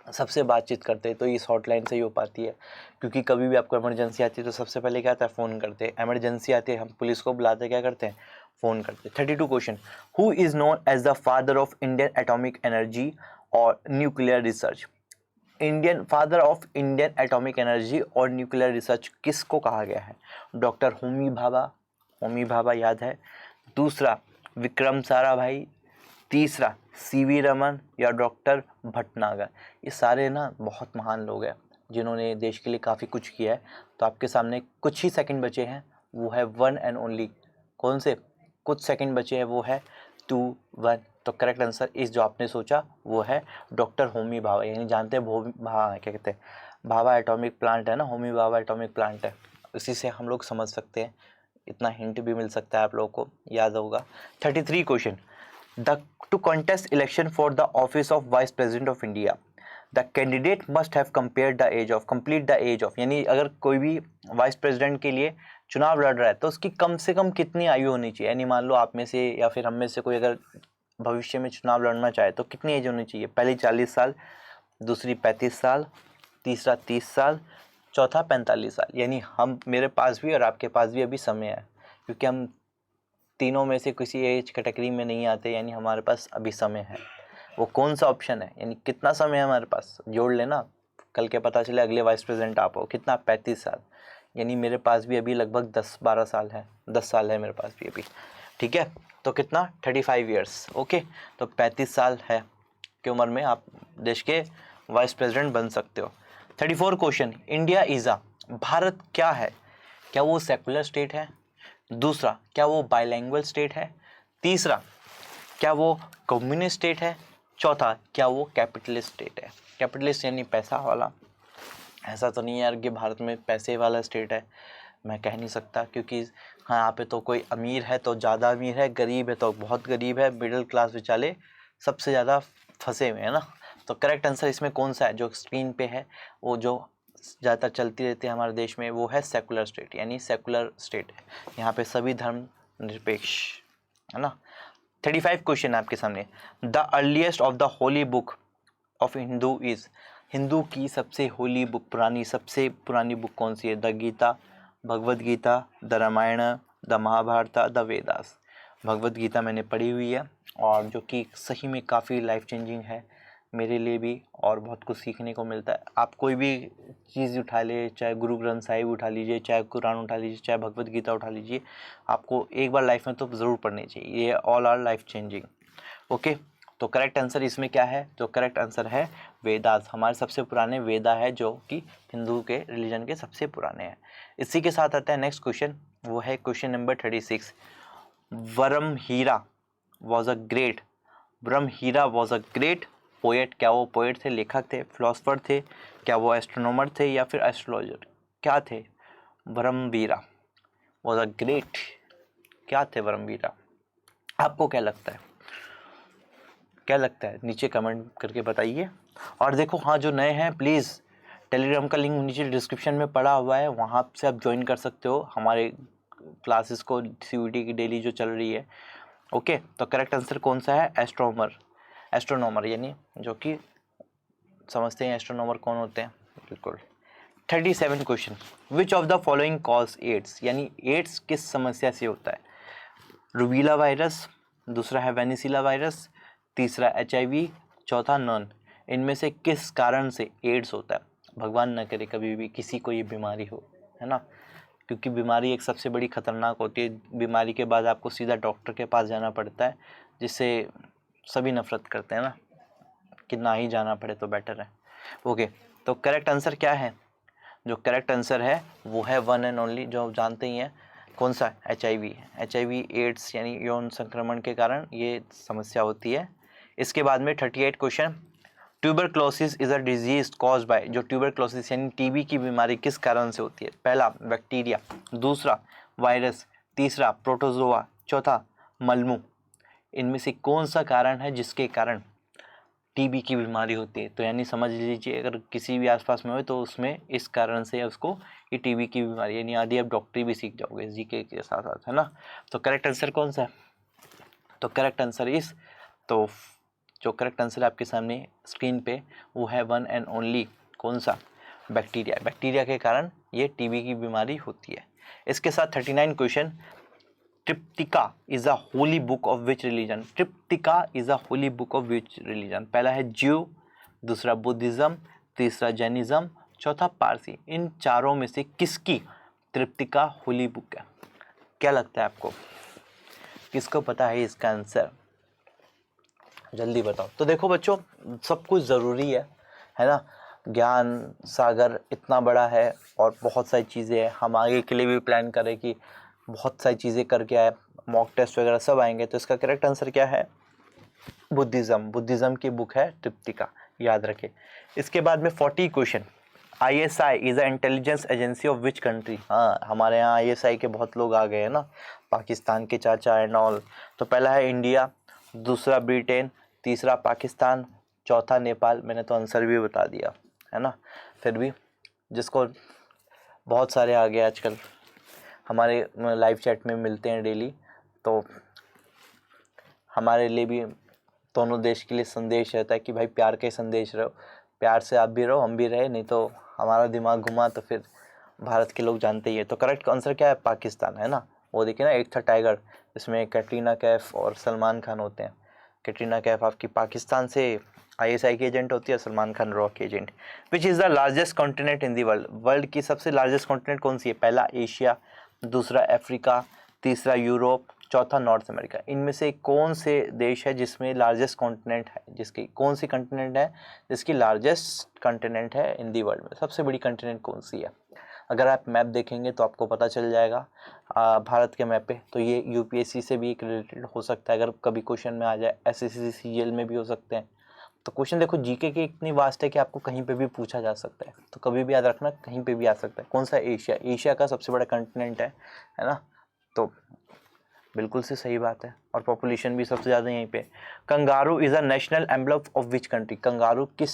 सबसे बातचीत करते हैं, तो इस हॉटलाइन से ही हो पाती है। क्योंकि कभी भी आपको इमरजेंसी आती है तो सबसे पहले क्या आता है? फ़ोन करते हैं। इमरजेंसी आती है, हम पुलिस को बुलाते क्या करते हैं? फ़ोन करते हैं। 32 question, who is known as the father of Indian atomic energy और nuclear research? Indian father of Indian atomic energy और न्यूक्लियर रिसर्च किसको कहा गया है? डॉक्टर होमी भाभा, होमी भाभा याद है। दूसरा विक्रम साराभाई, तीसरा सीवी रमन, या डॉक्टर भटनागर। ये सारे ना बहुत महान लोग हैं जिन्होंने देश के लिए काफ़ी कुछ किया है। तो आपके सामने कुछ ही सेकंड बचे हैं, वो है वन एंड ओनली, कौन से कुछ सेकंड बचे हैं? वो है 2, 1। तो करेक्ट आंसर इस जो आपने सोचा वो है डॉक्टर होमी भाभा, यानी जानते हैं क्या कहते हैं, भाभा एटॉमिक प्लांट है ना, होमी भाभा एटॉमिक प्लांट है, उसी से हम लोग समझ सकते हैं। इतना हिंट भी मिल सकता है, आप लोगों को याद होगा। 33 question, the to contest election for the office of vice president of India, the candidate must have complete the age of, यानी अगर कोई भी वाइस प्रेसिडेंट के लिए चुनाव लड़ रहा है तो उसकी कम से कम कितनी आयु होनी चाहिए। यानी मान लो आप में से या फिर हम में से कोई अगर भविष्य में चुनाव लड़ना चाहे तो कितनी एज होनी चाहिए। पहली 40 साल, दूसरी 35 साल, तीसरा 30 साल, चौथा 45 साल। यानी मेरे पास भी और आपके पास भी अभी समय है, क्योंकि हम तीनों में से किसी एज कैटेगरी में नहीं आते, यानी हमारे पास अभी समय है। वो कौन सा ऑप्शन है, यानी कितना समय है हमारे पास, जोड़ लेना, कल के पता चले अगले वाइस प्रेसिडेंट आप हो। कितना, 35 साल। यानी मेरे पास भी अभी लगभग 10-12 साल है, 10 साल है मेरे पास भी अभी, ठीक है। तो कितना, 35 ईयर्स, ओके। तो 35 साल है की उम्र में आप देश के वाइस प्रेसिडेंट बन सकते हो। 34 क्वेश्चन, इंडिया इज़ भारत क्या है। क्या वो सेकुलर स्टेट है। दूसरा, क्या वो बाइलैंग्वेज स्टेट है। तीसरा, क्या वो कम्युनिस्ट स्टेट है। चौथा, क्या वो कैपिटलिस्ट स्टेट है। कैपिटलिस्ट यानी पैसा वाला। ऐसा तो नहीं है यार कि भारत में पैसे वाला स्टेट है, मैं कह नहीं सकता, क्योंकि हाँ यहाँ पे तो कोई अमीर है तो ज़्यादा अमीर है, गरीब है तो बहुत गरीब है, मिडिल क्लास बेचारे सबसे ज़्यादा फंसे हुए हैं ना। तो करेक्ट आंसर इसमें कौन सा है, जो स्क्रीन पे है वो जो ज़्यादातर चलती रहती है हमारे देश में, वो है सेकुलर स्टेट, यानी सेकुलर स्टेट है। यहाँ पे सभी धर्म निरपेक्ष है ना। 35 क्वेश्चन है आपके सामने। The earliest of the Holi book of Hindu is, Hindu की सबसे होली बुक, सबसे पुरानी बुक कौन सी है। The Gita, Bhagavad Gita, the Ramayana, the Mahabharata, the Vedas. Bhagavad Gita मैंने पढ़ी हुई है और जो कि सही में काफ़ी लाइफ चेंजिंग है मेरे लिए भी, और बहुत कुछ सीखने को मिलता है। आप कोई भी चीज़ उठा ले, चाहे गुरु ग्रंथ साहिब उठा लीजिए, चाहे कुरान उठा लीजिए, चाहे भगवद गीता उठा लीजिए, आपको एक बार लाइफ में तो ज़रूर पढ़नी चाहिए। ये all our life changing, okay. तो करेक्ट आंसर इसमें क्या है, तो करेक्ट आंसर है वेदास। हमारे सबसे पुराने वेदा है जो कि हिंदू के रिलीजन के सबसे पुराने हैं। इसी के साथ आता है नेक्स्ट क्वेश्चन, वो है क्वेश्चन नंबर 36। ब्रह्महीरा वॉज अ ग्रेट पोएट। क्या वो पोएट थे, लेखक थे, फिलोसफर थे, क्या वो एस्ट्रोनॉमर थे या फिर एस्ट्रोलॉजर, क्या थे। ब्रह्मवीरा वॉज अ ग्रेट, क्या थे ब्रह्मवीरा। आपको क्या लगता है, क्या लगता है, नीचे कमेंट करके बताइए। और देखो हाँ, जो नए हैं प्लीज़ टेलीग्राम का लिंक नीचे डिस्क्रिप्शन में पड़ा हुआ है, वहाँ से आप ज्वाइन कर सकते हो हमारे क्लासेस को, CUET की डेली जो चल रही है, ओके। तो करेक्ट आंसर कौन सा है, एस्ट्रोनॉमर, यानी जो कि समझते हैं एस्ट्रोनॉमर कौन होते हैं, बिल्कुल। 37 question, which of the following cause AIDS, यानी एड्स किस समस्या से होता है। रूबीला वायरस, दूसरा है वेनिसिला वायरस, तीसरा HIV, चौथा नॉन। इनमें से किस कारण से एड्स होता है। भगवान न करे कभी भी किसी को ये बीमारी हो, है ना, क्योंकि बीमारी एक सबसे बड़ी खतरनाक होती है। बीमारी के बाद आपको सीधा डॉक्टर के पास जाना पड़ता है, जिससे सभी नफरत करते हैं ना, कि ना ही जाना पड़े तो बेटर है, ओके। तो करेक्ट आंसर क्या है, जो करेक्ट आंसर है वो है वन एंड ओनली, जो जानते ही हैं कौन सा, HIV एड्स, यानी यौन संक्रमण के कारण ये समस्या होती है। इसके बाद में 38 question, tuberculosis is a disease cause by, जो ट्यूबरक्लोसिस यानी TB की बीमारी किस कारण से होती है। पहला बैक्टीरिया, दूसरा वायरस, तीसरा प्रोटोजोआ, चौथा मलमू। इनमें से कौन सा कारण है जिसके कारण TB की बीमारी होती है। तो यानी समझ लीजिए अगर किसी भी आसपास में हो तो उसमें इस कारण से उसको ये TB की बीमारी, यानी आदि आप डॉक्टरी भी सीख जाओगे GK के साथ साथ, है ना। तो करेक्ट आंसर कौन सा है, तो करेक्ट आंसर इस, तो जो करेक्ट आंसर आपके सामने स्क्रीन पे वो है वन एंड ओनली, कौन सा, बैक्टीरिया के कारण ये TB की बीमारी होती है। इसके साथ 39 question, Tripitaka is a holy book of which religion. Tripitaka is a holy book of which religion. पहला है ज्यू, दूसरा बुद्धिज्म, तीसरा जैनिज्म, चौथा पारसी। इन चारों में से किसकी ट्रिप्टिका होली बुक है, क्या लगता है आपको, किसको पता है इसका आंसर, जल्दी बताओ। तो देखो बच्चों, सब कुछ ज़रूरी है ना। ज्ञान सागर इतना बड़ा है और बहुत सारी चीज़ें हैं, हम आगे के लिए भी प्लान करें कि बहुत सारी चीज़ें करके आए, मॉक टेस्ट वगैरह सब आएंगे। तो इसका करेक्ट आंसर क्या है, बुद्धिज़्म की बुक है ट्रिप्टिका, याद रखें। इसके बाद में 40 question, ISI is a intelligence agency of which country. हाँ, हमारे यहाँ ISI के बहुत लोग आ गए हैं ना, पाकिस्तान के चाचा एंड ऑल। तो पहला है इंडिया, दूसरा ब्रिटेन, तीसरा पाकिस्तान, चौथा नेपाल, मैंने तो आंसर भी बता दिया है ना। फिर भी जिसको बहुत सारे आ गए आजकल हमारे लाइव चैट में मिलते हैं डेली, तो हमारे लिए भी दोनों देश के लिए संदेश रहता है कि भाई प्यार के संदेश रहो, प्यार से आप भी रहो हम भी रहे, नहीं तो हमारा दिमाग घुमा तो फिर भारत के लोग जानते ही है। तो करेक्ट आंसर क्या है? पाकिस्तान, है ना। वो देखिए ना, एक था टाइगर, इसमें कैटरीना कैफ और सलमान खान होते हैं। कैटरीना कैफ आपकी पाकिस्तान से आईएसआई की एजेंट होती है, सलमान खान रॉ की agent. Which is the largest continent in the world? World की सबसे लार्जेस्ट कॉन्टिनेंट कौन सी है? पहला एशिया, दूसरा अफ्रीका, तीसरा यूरोप, चौथा नॉर्थ अमेरिका। इनमें से कौन से देश है जिसमें लार्जेस्ट कॉन्टिनेंट है, जिसकी कौन सी कॉन्टिनेंट है जिसकी लार्जेस्ट कॉन्टिनेंट है इन दी वर्ल्ड में? सबसे बड़ी कॉन्टिनेंट कौन सी है? अगर आप मैप देखेंगे तो आपको पता चल जाएगा भारत के मैप पे। तो ये यूपीएससी से भी एक रिलेटेड हो सकता है, अगर कभी क्वेश्चन में आ जाए, एसएससी सीजीएल में भी हो सकते हैं। तो क्वेश्चन देखो जीके की इतनी वास्ट है कि आपको कहीं पे भी पूछा जा सकता है, तो कभी भी याद रखना कहीं पे भी आ सकता है। कौन सा? एशिया। एशिया का सबसे बड़ा कॉन्टिनेंट है ना। तो बिल्कुल से सही बात है, और पॉपुलेशन भी सबसे ज़्यादा यहीं पे। Kangaroo is a national emblem of which country? Kangaroo किस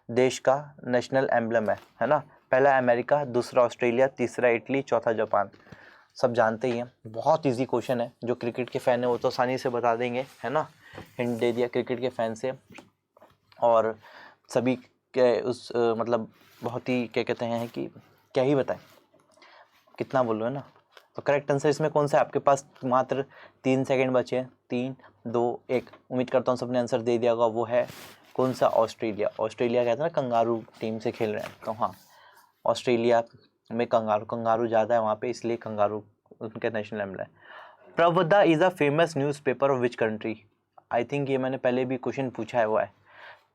देश का नेशनल एम्बलम है ना। पहला अमेरिका, दूसरा ऑस्ट्रेलिया, तीसरा इटली, चौथा जापान। सब जानते ही हैं, बहुत इजी क्वेश्चन है। जो क्रिकेट के फ़ैन है वो तो आसानी से बता देंगे, है ना। हिंट दे दिया क्रिकेट के फ़ैन से, और सभी के उस मतलब बहुत ही क्या कहते हैं कि क्या ही बताएं, कितना बोलो, है ना। तो करेक्ट आंसर इसमें कौन सा है? आपके पास मात्र 3 सेकंड बचे हैं। 3, 2, 1। उम्मीद करता हूँ सबने आंसर दे दिया होगा। वो है कौन सा? ऑस्ट्रेलिया। ऑस्ट्रेलिया कहते हैं ना, कंगारू टीम से खेल रहे हैं, तो हाँ ऑस्ट्रेलिया में कंगारू ज़्यादा है वहाँ पे, इसलिए कंगारू उनका नेशनल एम्बलम है। Pravda is a famous newspaper of which country? I think ये मैंने पहले भी क्वेश्चन पूछा है, वो है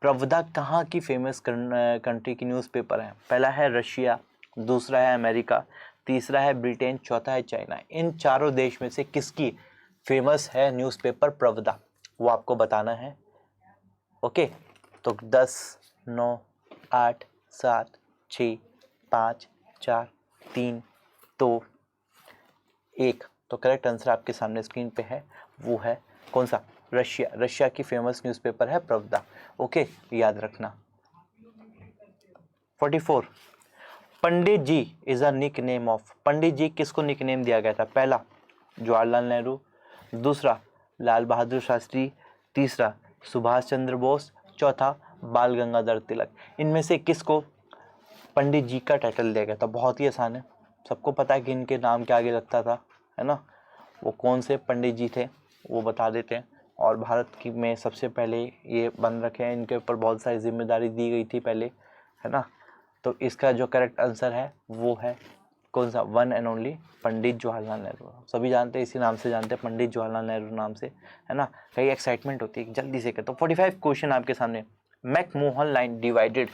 प्रवदा कहाँ की फेमस कंट्री की न्यूज़पेपर है? पहला है रशिया, दूसरा है अमेरिका, तीसरा है ब्रिटेन, चौथा है चाइना। इन चारों देश में से किसकी फेमस है न्यूज़पेपर प्रवदा? वो आपको बताना है। ओके, तो 10, 9, 8, 7, 6, 5, 4, 3, 2, 1। तो करेक्ट आंसर आपके सामने स्क्रीन पे है, वो है कौन सा? रशिया। रशिया की फेमस न्यूज़पेपर है प्रवदा। ओके, याद रखना। 44, Pandit ji is a nickname of? Pandit ji किसको निक नेम दिया गया था? पहला जवाहरलाल नेहरू, दूसरा लाल बहादुर शास्त्री, तीसरा सुभाष चंद्र बोस, चौथा बाल गंगाधर तिलक। इनमें से किसको पंडित जी का टाइटल दिया गया था? बहुत ही आसान है, सबको पता है कि इनके नाम के आगे लगता था, है ना। वो कौन से पंडित जी थे वो बता देते हैं। और भारत की में सबसे पहले ये बन रखे हैं, इनके ऊपर बहुत सारी जिम्मेदारी दी गई थी पहले, है ना। तो इसका जो करेक्ट आंसर है वो है कौन सा? One and only Pandit Jawaharlal Nehru. सभी जानते हैं, इसी नाम से जानते हैं, पंडित जवाहरलाल नेहरू नाम से, है ना। कई एक्साइटमेंट होती है, जल्दी से कहता हूँ। 45 क्वेश्चन आपके सामने। McMahon line divided,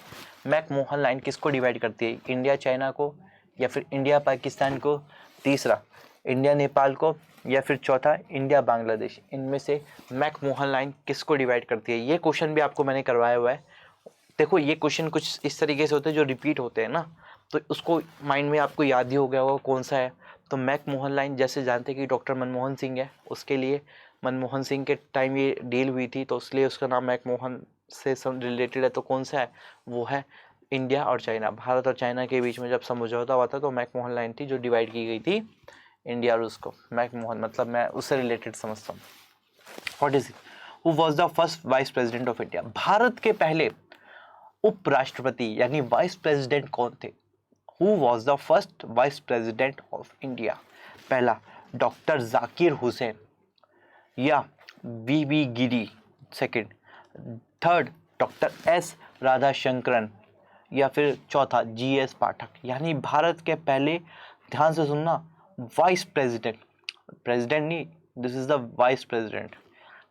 McMahon line किसको डिवाइड करती है? इंडिया चाइना को, या फिर इंडिया पाकिस्तान को, तीसरा इंडिया नेपाल को, या फिर चौथा इंडिया बांग्लादेश। इनमें से मैकमोहन लाइन किसको डिवाइड करती है? ये क्वेश्चन भी आपको मैंने करवाया हुआ है। देखो ये क्वेश्चन कुछ इस तरीके से होते हैं जो रिपीट होते हैं ना, तो उसको माइंड में आपको याद ही हो गया होगा कौन सा है। तो मैकमोहन लाइन जैसे जानते हैं कि डॉक्टर मनमोहन सिंह है, उसके लिए मनमोहन सिंह के टाइम ये डील हुई थी, तो इसलिए उसका नाम मैकमोहन से रिलेटेड है। तो कौन सा है? वो है इंडिया और चाइना। भारत और चाइना के बीच में जब समझौता हुआ था तो मैकमोहन लाइन थी जो डिवाइड की गई थी इंडिया और उसको। मैकमोहन मतलब मैं उससे रिलेटेड समझता हूँ। 46, who was the first vice president of India? Bharat के पहले उपराष्ट्रपति यानी वाइस प्रेसिडेंट कौन थे? Who was the first vice president of India? पहला डॉक्टर जाकिर हुसैन, या V Giri second, third doctor S Radhashankaran, या फिर चौथा जीएस पाठक। यानी भारत के पहले, ध्यान से सुनना, वाइस प्रेसिडेंट, प्रेसिडेंट नहीं, this is the vice president.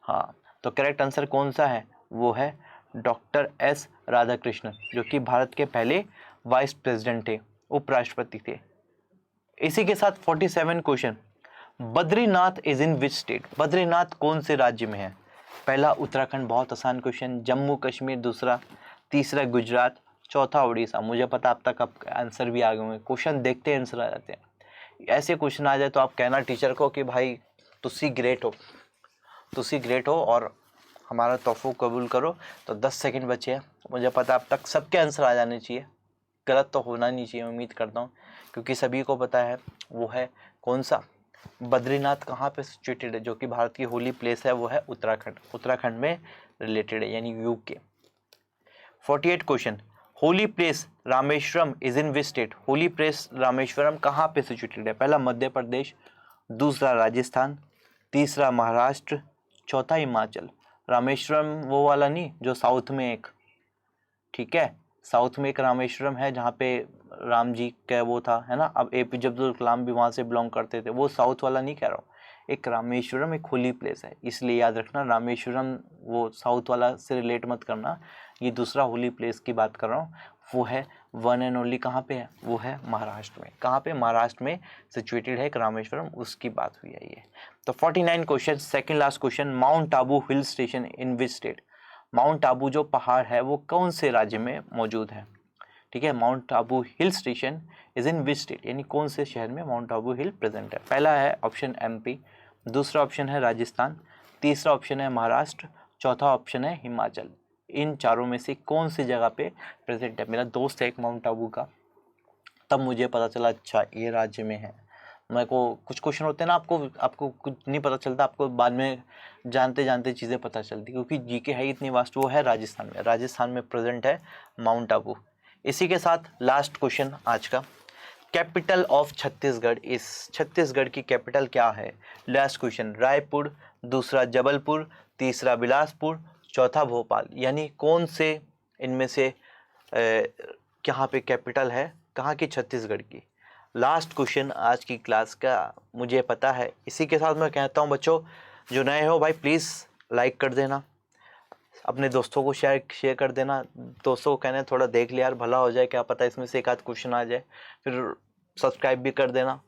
हाँ, तो करेक्ट आंसर कौन सा है? वो है डॉक्टर एस राधाकृष्णन, जो कि भारत के पहले वाइस प्रेसिडेंट थे, उपराष्ट्रपति थे। इसी के साथ 47 question. Badrinath is in which state? Badrinath कौन से राज्य में है? पहला उत्तराखंड, बहुत आसान क्वेश्चन, जम्मू कश्मीर, दूसरा, तीसरा गुजरात, चौथा उड़ीसा। मुझे पता अब तक आप आंसर भी आ गए होंगे, क्वेश्चन देखते हैं आंसर आ जाते हैं। ऐसे क्वेश्चन आ जाए तो आप कहना टीचर को कि भाई तुसी ग्रेट हो, तुसी ग्रेट हो, और हमारा तोहफा कबूल करो। तो 10 सेकंड बचे हैं, मुझे पता अब तक सबके आंसर आ जाने चाहिए, गलत तो होना नहीं चाहिए, उम्मीद करता हूँ, क्योंकि सभी को पता है वो है कौन सा, बद्रीनाथ कहाँ पे सिचुएटेड है, जो कि भारत की होली प्लेस है, वो है उत्तराखंड, उत्तराखंड में रिलेटेड है, यानी UK. 48 question, holy place Rameswaram is in which state, holy place Rameswaram कहाँ पे सिचुएटेड है? पहला मध्य प्रदेश, दूसरा राजस्थान, तीसरा महाराष्ट्र, चौथा हिमाचल। रामेश्वरम वो वाला नहीं जो साउथ में एक, ठीक है, साउथ में एक रामेश्वरम है जहाँ पे राम जी का वो था, है ना, अब APJ अब्दुल कलाम भी वहाँ से बिलोंग करते थे, वो साउथ वाला नहीं कह रहा हूँ, एक रामेश्वरम एक होली प्लेस है, इसलिए याद रखना, रामेश्वरम वो साउथ वाला से रिलेट मत करना, ये दूसरा होली प्लेस की बात कर रहा हूँ, वो है वन एंड ओनली कहाँ पे है, वो है महाराष्ट्र में। कहाँ पे? महाराष्ट्र में सिचुएटेड है एक रामेश्वरम, उसकी बात हुई है ये। तो 49 question, second last question, mount Abu hill station in which state, mount Abu जो पहाड़ है वो कौन से राज्य में मौजूद है? ठीक है, mount Abu hill station is in which state, यानी कौन से शहर में माउंट आबू हिल प्रेजेंट है? पहला है ऑप्शन MP, दूसरा ऑप्शन है राजस्थान, तीसरा ऑप्शन है महाराष्ट्र, चौथा ऑप्शन है हिमाचल। इन चारों में से कौन सी जगह पे प्रेजेंट है? मेरा दोस्त है एक माउंट आबू का, तब मुझे पता चला अच्छा ये राज्य में है। मेरे को कुछ क्वेश्चन होते हैं ना, आपको कुछ नहीं पता चलता, आपको बाद में जानते जानते चीज़ें पता चलती, क्योंकि जीके है इतनी वास्ट। वो है राजस्थान में प्रेजेंट है माउंट आबू। इसी के साथ लास्ट क्वेश्चन आज का, कैपिटल ऑफ छत्तीसगढ़, इस छत्तीसगढ़ की कैपिटल क्या है? लास्ट क्वेश्चन, रायपुर, दूसरा जबलपुर, तीसरा बिलासपुर, चौथा भोपाल, यानी कौन से इनमें से कहाँ पे कैपिटल है, कहाँ की छत्तीसगढ़ की? लास्ट क्वेश्चन आज की क्लास का मुझे पता है। इसी के साथ मैं कहता हूँ बच्चों, जो नए हो भाई प्लीज़ लाइक कर देना, अपने दोस्तों को शेयर कर देना, दोस्तों को कहना थोड़ा देख लिया यार, भला हो जाए, क्या पता इसमें से एक आध क्वेश्चन आ जाए, फिर सब्सक्राइब भी कर देना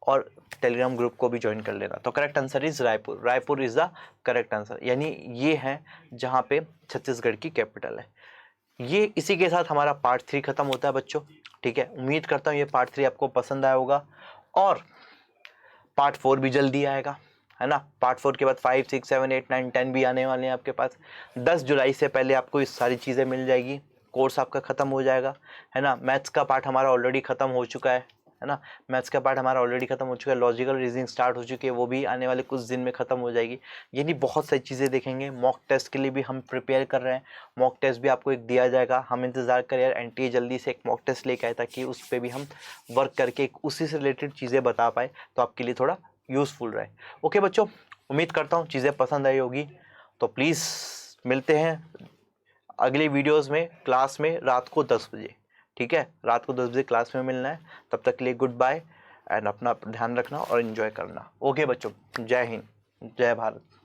और टेलीग्राम ग्रुप को भी ज्वाइन कर लेना। तो correct answer is Raipur, Raipur is the correct answer, यानी ये है जहाँ पे छत्तीसगढ़ की कैपिटल है। ये इसी के साथ हमारा पार्ट 3 खत्म होता है बच्चों, ठीक है। उम्मीद करता हूँ ये पार्ट 3 आपको पसंद आया होगा, और पार्ट 4 भी जल्दी आएगा, है ना। पार्ट 4 के बाद 5, 6, 7, 8, 9, 10 भी आने वाले हैं आपके पास। 10 जुलाई से पहले आपको ये सारी चीज़ें मिल जाएगी, कोर्स आपका ख़त्म हो जाएगा, है ना। मैथ्स का पार्ट हमारा ऑलरेडी ख़त्म हो चुका है ना, मैथ्स का पार्ट हमारा ऑलरेडी खत्म हो चुका है, लॉजिकल रीजनिंग स्टार्ट हो चुकी है, वो भी आने वाले कुछ दिन में ख़त्म हो जाएगी। यानी बहुत सारी चीज़ें देखेंगे। मॉक टेस्ट के लिए भी हम प्रिपेयर कर रहे हैं, मॉक टेस्ट भी आपको एक दिया जाएगा, हम इंतज़ार करें यार NTA जल्दी से एक मॉक टेस्ट लेके आए, ताकि उस पर भी हम वर्क करके उसी से रिलेटेड चीज़ें बता पाए, तो आपके लिए थोड़ा यूज़फुल रहे। ओके बच्चों, उम्मीद करता हूँ चीज़ें पसंद आई होगी। तो प्लीज़ मिलते हैं अगली वीडियोस में, क्लास में रात को 10 बजे, ठीक है। रात को 10 बजे क्लास में मिलना है। तब तक के लिए गुड बाय एंड अपना ध्यान रखना और एंजॉय करना। ओके बच्चों, जय हिंद, जय भारत।